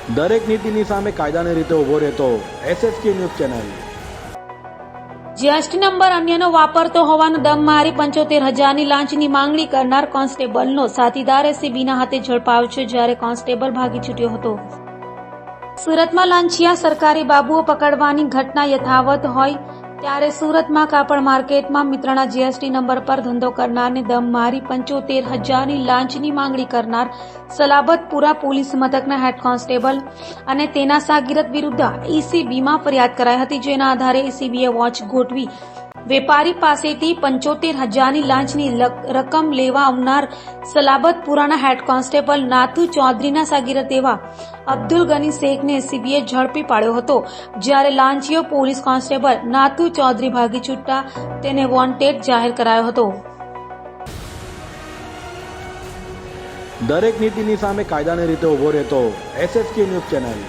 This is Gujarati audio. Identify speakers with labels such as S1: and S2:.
S1: દરેક નીતિની સામે કાયદાની રીતે ઊભો રહેતો SSK news channel.
S2: GST number અન્યનો વાપરતો હોવાનો દમ મારી 75,000ની લાંચની માંગણી કરનાર કોન્સ્ટેબલનો સાથીદાર એસીબીના હાથે ઝડપાયો છે, જ્યારે કોન્સ્ટેબલ ભાગી છૂટ્યો હતો। સુરતમાં લાંચિયા સરકારી બાબુઓ પકડવાની ઘટના યથાવત હોય ત્યારે સુરતમાં કાપડ માર્કેટમાં મિત્રના જીએસટી નંબર પર ધંધો કરનારને દમ મારી 75,000ની લાંચની માંગણી કરનાર સલાબતપુરા પોલીસ મથકના હેડ કોન્સ્ટેબલ અને તેના શાગીરદ વિરુદ્ધ એસીબીમાં ફરિયાદ કરાઈ હતી, જેના આધારે એસીબીએ વોચ ગોઠવી વેપારી પાસેથી 75,000ની લાંચની રકમ લેવા આવનાર સલાબતપુરાના હેડ કોન્સ્ટેબલ નાથુ ચૌધરીના શાગીરદ એવા અબ્દુલ ગની શેખને એસીબીએ ઝડપી પાડ્યો હતો, જ્યારે લાંચીયો પોલીસ કોન્સ્ટેબલ નાથુ ચૌધરી ભાગી છૂટતા તેને વોન્ટેડ જાહેર કરાયો હતો।
S1: દરેક નીતિની સામે કાયદાની રીતે ઊભો રહેતો SSK ન્યૂઝ ચેનલ।